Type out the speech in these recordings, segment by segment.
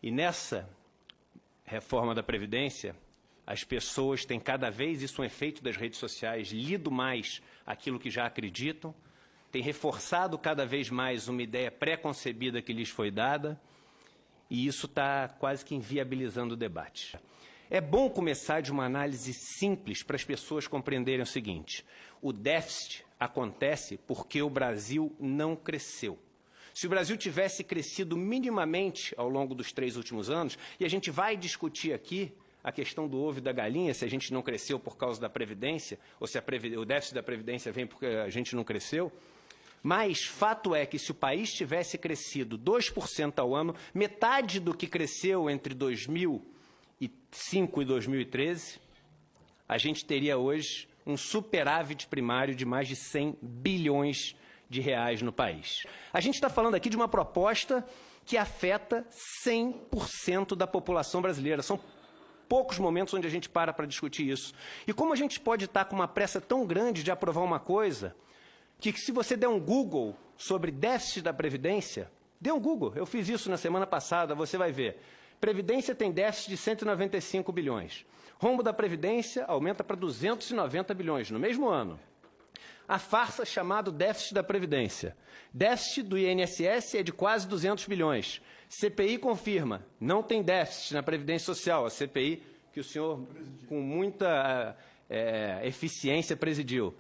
E nessa reforma da Previdência, as pessoas têm cada vez, isso é um efeito das redes sociais, lido mais aquilo que já acreditam, têm reforçado cada vez mais uma ideia pré-concebida que lhes foi dada, e isso está quase que inviabilizando o debate. É bom começar de uma análise simples para as pessoas compreenderem o seguinte: o déficit acontece porque o Brasil não cresceu. Se o Brasil tivesse crescido minimamente ao longo dos 3 últimos anos, e a gente vai discutir aqui a questão do ovo e da galinha, se a gente não cresceu por causa da Previdência, ou se o déficit da Previdência vem porque a gente não cresceu, mas fato é que se o país tivesse crescido 2% ao ano, metade do que cresceu entre 2005 e 2013, a gente teria hoje um superávit primário de mais de 100 bilhões de reais no país. A gente está falando aqui de uma proposta que afeta 100% da população brasileira. São poucos momentos onde a gente para discutir isso. E como a gente pode estar com uma pressa tão grande de aprovar uma coisa que se você der um Google sobre déficit da Previdência, dê um Google, eu fiz isso na semana passada, você vai ver. Previdência tem déficit de 195 bilhões. Rombo da Previdência aumenta para 290 bilhões no mesmo ano. A farsa chamada déficit da Previdência. Déficit do INSS é de quase 200 bilhões. CPI confirma, não tem déficit na Previdência Social, a CPI que o senhor, com muita eficiência, presidiu.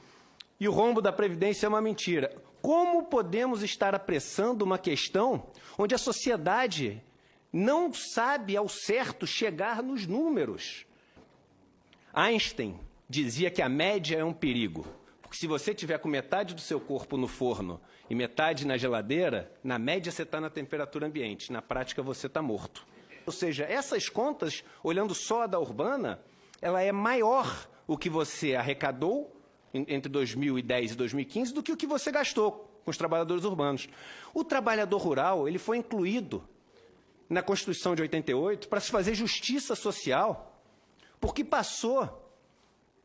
E o rombo da Previdência é uma mentira. Como podemos estar apressando uma questão onde a sociedade não sabe ao certo chegar nos números? Einstein dizia que a média é um perigo. Porque se você tiver com metade do seu corpo no forno e metade na geladeira, na média você está na temperatura ambiente, na prática você está morto. Ou seja, essas contas, olhando só a da urbana, ela é maior o que você arrecadou entre 2010 e 2015 do que o que você gastou com os trabalhadores urbanos. O trabalhador rural ele foi incluído na Constituição de 88 para se fazer justiça social, porque passou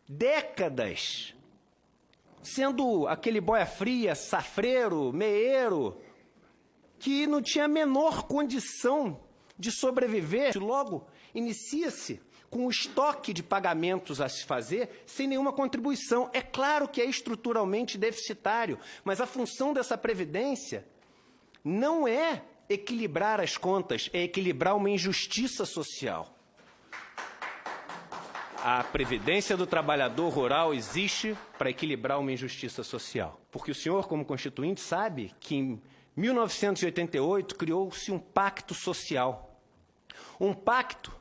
décadas sendo aquele boia-fria, safreiro, meeiro, que não tinha a menor condição de sobreviver. Logo, inicia-se com um estoque de pagamentos a se fazer sem nenhuma contribuição. É claro que é estruturalmente deficitário, mas a função dessa Previdência não é equilibrar as contas, é equilibrar uma injustiça social. A Previdência do Trabalhador Rural existe para equilibrar uma injustiça social. Porque o senhor, como constituinte, sabe que em 1988 criou-se um pacto social. Um pacto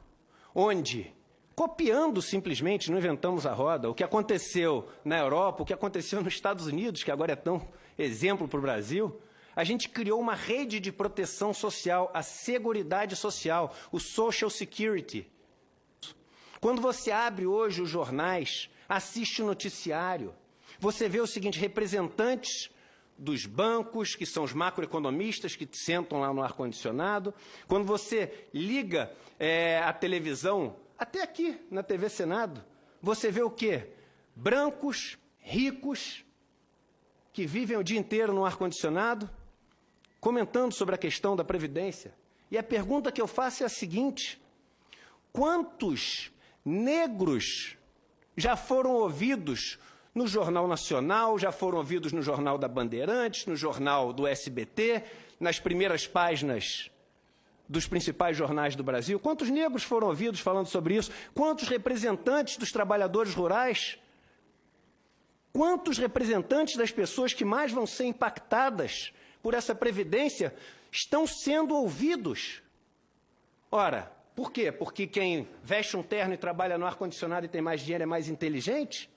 onde, copiando simplesmente, não inventamos a roda, o que aconteceu na Europa, o que aconteceu nos Estados Unidos, que agora é tão exemplo para o Brasil, a gente criou uma rede de proteção social, a Seguridade Social, o Social Security. Quando você abre hoje os jornais, assiste o noticiário, você vê o seguinte: representantes dos bancos, que são os macroeconomistas que sentam lá no ar-condicionado. Quando você liga a televisão, até aqui na TV Senado, você vê o quê? Brancos, ricos, que vivem o dia inteiro no ar-condicionado, comentando sobre a questão da Previdência. E a pergunta que eu faço é a seguinte: quantos negros já foram ouvidos no Jornal Nacional, já foram ouvidos no Jornal da Bandeirantes, no Jornal do SBT, nas primeiras páginas dos principais jornais do Brasil? Quantos negros foram ouvidos falando sobre isso? Quantos representantes dos trabalhadores rurais? Quantos representantes das pessoas que mais vão ser impactadas por essa Previdência estão sendo ouvidos? Ora, por quê? Porque quem veste um terno e trabalha no ar-condicionado e tem mais dinheiro é mais inteligente?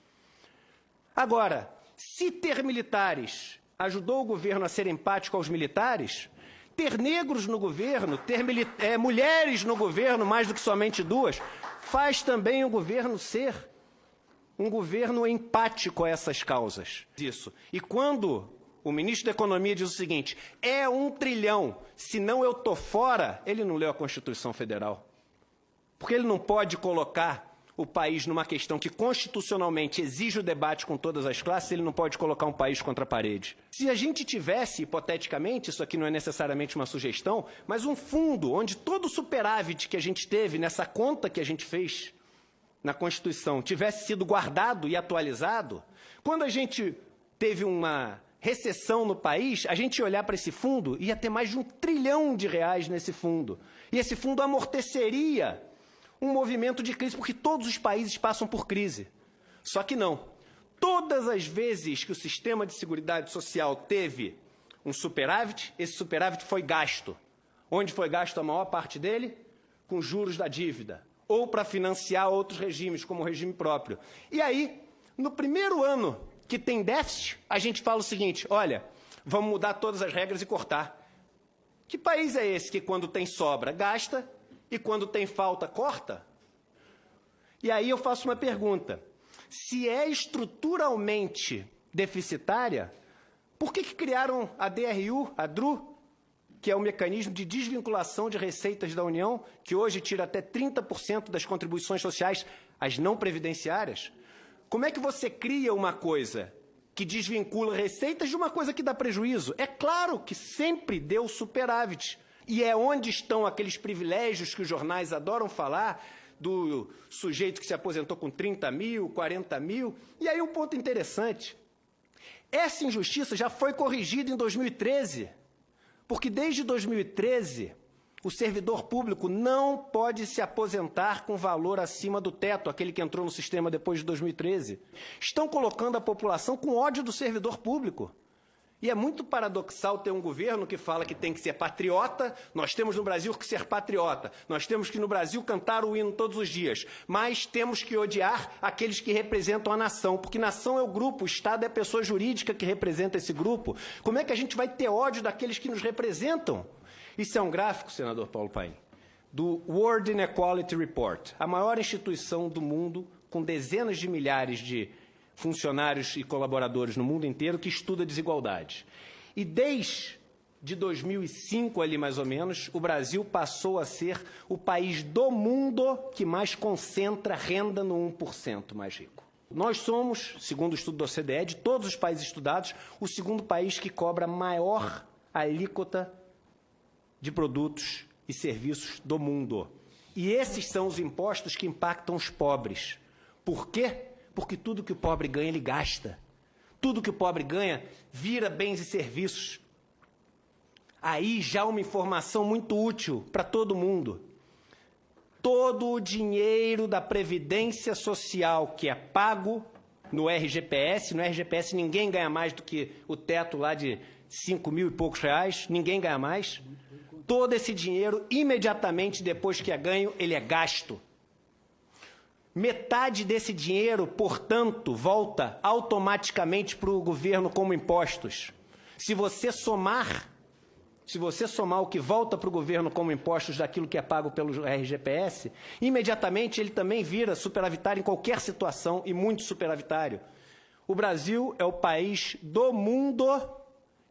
Agora, se ter militares ajudou o governo a ser empático aos militares, ter negros no governo, ter mulheres no governo, mais do que somente 2, faz também o governo ser um governo empático a essas causas. Isso. E quando o ministro da Economia diz o seguinte: é 1 trilhão, senão eu estou fora, ele não leu a Constituição Federal. Porque ele não pode colocar o país numa questão que constitucionalmente exige o debate com todas as classes, ele não pode colocar um país contra a parede. Se a gente tivesse, hipoteticamente, isso aqui não é necessariamente uma sugestão, mas um fundo onde todo o superávit que a gente teve nessa conta que a gente fez na Constituição tivesse sido guardado e atualizado, quando a gente teve uma recessão no país, a gente ia olhar para esse fundo e ia ter mais de R$1 trilhão nesse fundo. E esse fundo amorteceria um movimento de crise, porque todos os países passam por crise. Só que não. Todas as vezes que o sistema de seguridade social teve um superávit, esse superávit foi gasto. Onde foi gasto a maior parte dele? Com juros da dívida. Ou para financiar outros regimes, como o regime próprio. E aí, no primeiro ano que tem déficit, a gente fala o seguinte, olha, vamos mudar todas as regras e cortar. Que país é esse que quando tem sobra, gasta, e quando tem falta, corta? E aí eu faço uma pergunta. Se é estruturalmente deficitária, por que criaram a DRU, a DRU, que é o mecanismo de desvinculação de receitas da União, que hoje tira até 30% das contribuições sociais, as não previdenciárias? Como é que você cria uma coisa que desvincula receitas de uma coisa que dá prejuízo? É claro que sempre deu superávit. E é onde estão aqueles privilégios que os jornais adoram falar, do sujeito que se aposentou com 30 mil, 40 mil. E aí um ponto interessante. Essa injustiça já foi corrigida em 2013, porque desde 2013 o servidor público não pode se aposentar com valor acima do teto, aquele que entrou no sistema depois de 2013. Estão colocando a população com ódio do servidor público. E é muito paradoxal ter um governo que fala que tem que ser patriota, nós temos no Brasil que ser patriota, nós temos que no Brasil cantar o hino todos os dias, mas temos que odiar aqueles que representam a nação, porque nação é o grupo, o Estado é a pessoa jurídica que representa esse grupo. Como é que a gente vai ter ódio daqueles que nos representam? Isso é um gráfico, senador Paulo Paim, do World Inequality Report, a maior instituição do mundo, com dezenas de milhares de funcionários e colaboradores no mundo inteiro que estuda desigualdade. E desde 2005, ali mais ou menos, o Brasil passou a ser o país do mundo que mais concentra renda no 1% mais rico. Nós somos, segundo o estudo da OCDE, de todos os países estudados, o segundo país que cobra maior alíquota de produtos e serviços do mundo. E esses são os impostos que impactam os pobres. Por quê? Porque tudo que o pobre ganha, ele gasta. Tudo que o pobre ganha, vira bens e serviços. Aí já uma informação muito útil para todo mundo. Todo o dinheiro da Previdência Social que é pago no RGPS ninguém ganha mais do que o teto lá de 5 mil e poucos reais, ninguém ganha mais. Todo esse dinheiro, imediatamente depois que é ganho, ele é gasto. Metade desse dinheiro, portanto, volta automaticamente para o governo como impostos. Se você somar o que volta para o governo como impostos daquilo que é pago pelo RGPS, imediatamente ele também vira superavitário em qualquer situação e muito superavitário. O Brasil é o país do mundo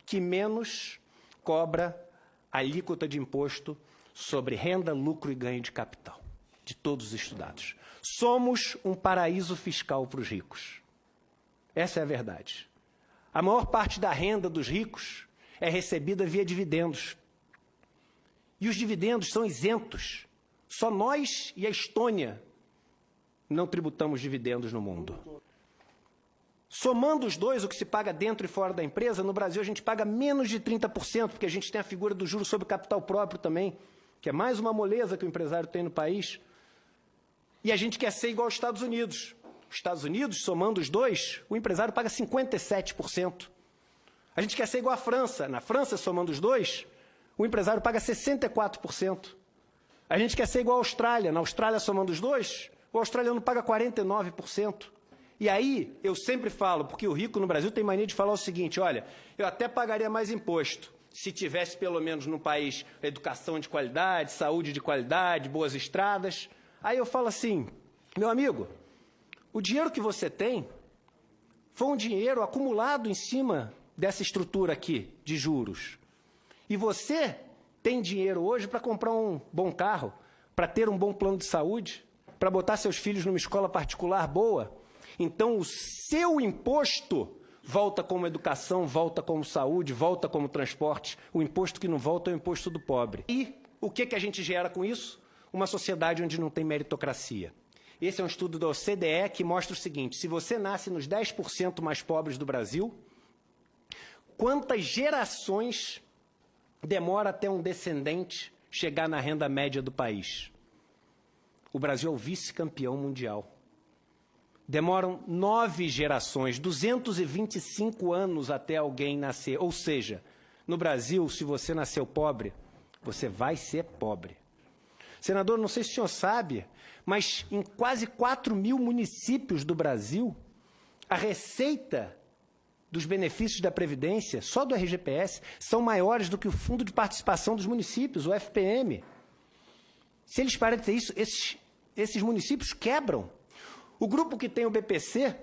que menos cobra alíquota de imposto sobre renda, lucro e ganho de capital, de todos os estudados. Somos um paraíso fiscal para os ricos. Essa é a verdade. A maior parte da renda dos ricos é recebida via dividendos. E os dividendos são isentos. Só nós e a Estônia não tributamos dividendos no mundo. Somando os dois, o que se paga dentro e fora da empresa, no Brasil a gente paga menos de 30%, porque a gente tem a figura do juro sobre capital próprio também, que é mais uma moleza que o empresário tem no país. E a gente quer ser igual aos Estados Unidos. Os Estados Unidos, somando os dois, o empresário paga 57%. A gente quer ser igual à França. Na França, somando os dois, o empresário paga 64%. A gente quer ser igual à Austrália. Na Austrália, somando os dois, o australiano paga 49%. E aí, eu sempre falo, porque o rico no Brasil tem mania de falar o seguinte, olha, eu até pagaria mais imposto se tivesse, pelo menos no país, educação de qualidade, saúde de qualidade, boas estradas. Aí eu falo assim, meu amigo, o dinheiro que você tem foi um dinheiro acumulado em cima dessa estrutura aqui de juros. E você tem dinheiro hoje para comprar um bom carro, para ter um bom plano de saúde, para botar seus filhos numa escola particular boa, então o seu imposto volta como educação, volta como saúde, volta como transporte. O imposto que não volta é o imposto do pobre. E o que a gente gera com isso? Uma sociedade onde não tem meritocracia. Esse é um estudo da OCDE que mostra o seguinte: se você nasce nos 10% mais pobres do Brasil, quantas gerações demora até um descendente chegar na renda média do país? O Brasil é o vice-campeão mundial. Demoram 9 gerações, 225 anos até alguém nascer. Ou seja, no Brasil, se você nasceu pobre, você vai ser pobre. Senador, não sei se o senhor sabe, mas em quase 4 mil municípios do Brasil, a receita dos benefícios da Previdência, só do RGPS, são maiores do que o Fundo de Participação dos Municípios, o FPM. Se eles pararem de ter isso, esses municípios quebram. O grupo que tem o BPC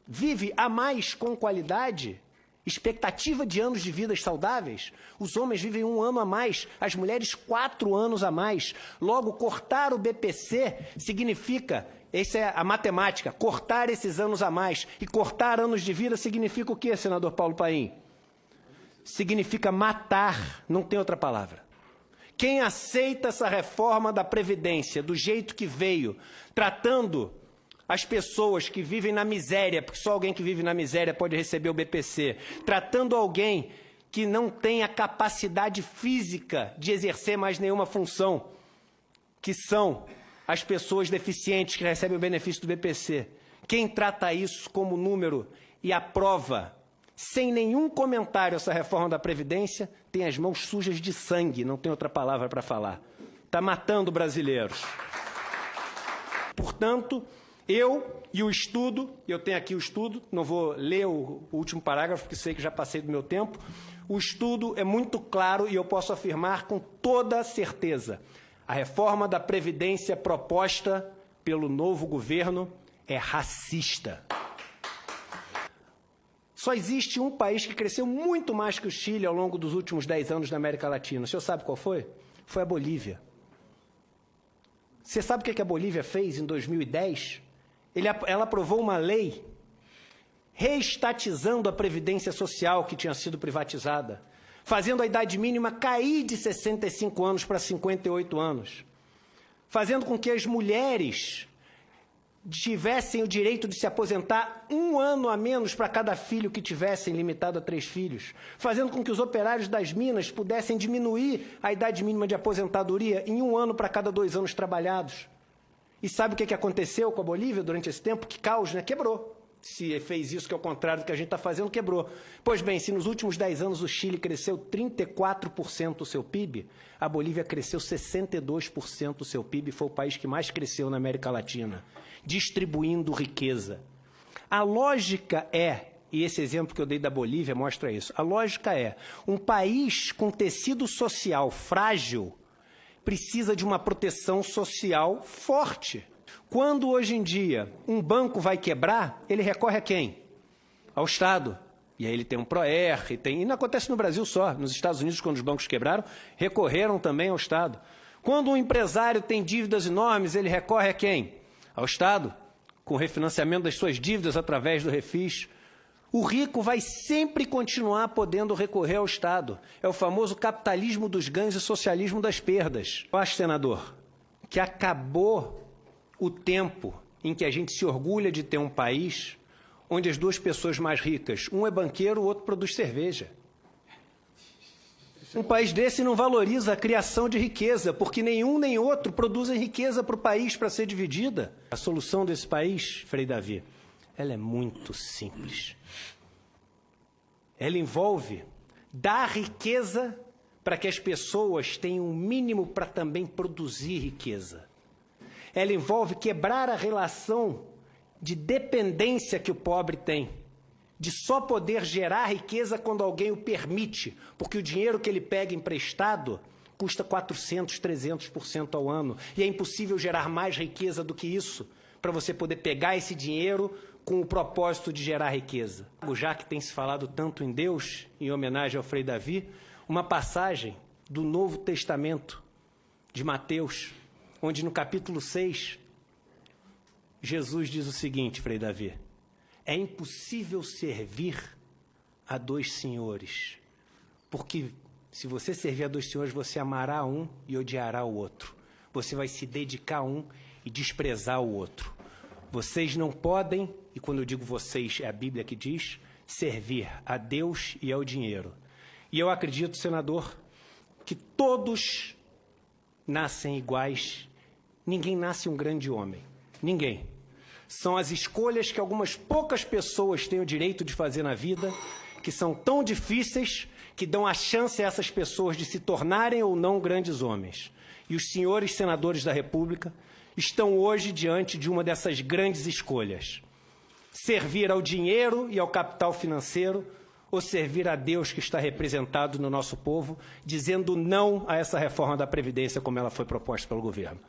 vive a mais com qualidade, expectativa de anos de vida saudáveis. Os homens vivem 1 ano a mais, as mulheres 4 anos a mais. Logo, cortar o BPC significa, essa é a matemática, cortar esses anos a mais. E cortar anos de vida significa o quê, senador Paulo Paim? Significa matar, não tem outra palavra. Quem aceita essa reforma da Previdência do jeito que veio, tratando as pessoas que vivem na miséria, porque só alguém que vive na miséria pode receber o BPC, tratando alguém que não tem a capacidade física de exercer mais nenhuma função, que são as pessoas deficientes que recebem o benefício do BPC. Quem trata isso como número e aprova, sem nenhum comentário, essa reforma da Previdência, tem as mãos sujas de sangue, não tem outra palavra para falar. Está matando brasileiros. Portanto, eu e o estudo, eu tenho aqui o estudo, não vou ler o último parágrafo, porque sei que já passei do meu tempo. O estudo é muito claro e eu posso afirmar com toda certeza: a reforma da Previdência proposta pelo novo governo é racista. Só existe um país que cresceu muito mais que o Chile ao longo dos últimos 10 anos na América Latina. O senhor sabe qual foi? Foi a Bolívia. Você sabe o que a Bolívia fez em 2010? Ela aprovou uma lei reestatizando a Previdência Social que tinha sido privatizada, fazendo a idade mínima cair de 65 anos para 58 anos, fazendo com que as mulheres tivessem o direito de se aposentar 1 ano a menos para cada filho que tivessem, limitado a 3 filhos, fazendo com que os operários das minas pudessem diminuir a idade mínima de aposentadoria em 1 ano para cada 2 anos trabalhados. E sabe o que aconteceu com a Bolívia durante esse tempo? Que caos, né? Quebrou. Se fez isso, que é o contrário do que a gente está fazendo, quebrou. Pois bem, se nos últimos 10 anos o Chile cresceu 34% o seu PIB, a Bolívia cresceu 62% o seu PIB, foi o país que mais cresceu na América Latina, distribuindo riqueza. A lógica é, e esse exemplo que eu dei da Bolívia mostra isso, a lógica é, um país com tecido social frágil precisa de uma proteção social forte. Quando, hoje em dia, um banco vai quebrar, ele recorre a quem? Ao Estado. E aí ele tem um PROER, e não acontece no Brasil só. Nos Estados Unidos, quando os bancos quebraram, recorreram também ao Estado. Quando um empresário tem dívidas enormes, ele recorre a quem? Ao Estado, com o refinanciamento das suas dívidas através do refis. O rico vai sempre continuar podendo recorrer ao Estado. É o famoso capitalismo dos ganhos e socialismo das perdas. Eu acho, senador, que acabou o tempo em que a gente se orgulha de ter um país onde as 2 pessoas mais ricas, um é banqueiro, o outro produz cerveja. Um país desse não valoriza a criação de riqueza, porque nenhum nem outro produzem riqueza para o país para ser dividida. A solução desse país, Frei Davi, ela é muito simples. Ela envolve dar riqueza para que as pessoas tenham um mínimo para também produzir riqueza. Ela envolve quebrar a relação de dependência que o pobre tem, de só poder gerar riqueza quando alguém o permite, porque o dinheiro que ele pega emprestado custa 400%, 300% ao ano, e é impossível gerar mais riqueza do que isso, para você poder pegar esse dinheiro com o propósito de gerar riqueza. Já que tem se falado tanto em Deus, em homenagem ao Frei Davi, uma passagem do Novo Testamento de Mateus, onde no capítulo 6, Jesus diz o seguinte, Frei Davi: é impossível servir a dois senhores, porque se você servir a dois senhores, você amará um e odiará o outro. Você vai se dedicar a um e desprezar o outro. Vocês não podem, e quando eu digo vocês, é a Bíblia que diz, servir a Deus e ao dinheiro. E eu acredito, senador, que todos nascem iguais. Ninguém nasce um grande homem. Ninguém. São as escolhas que algumas poucas pessoas têm o direito de fazer na vida, que são tão difíceis, que dão a chance a essas pessoas de se tornarem ou não grandes homens. E os senhores senadores da República estão hoje diante de uma dessas grandes escolhas: servir ao dinheiro e ao capital financeiro, ou servir a Deus que está representado no nosso povo, dizendo não a essa reforma da Previdência como ela foi proposta pelo governo.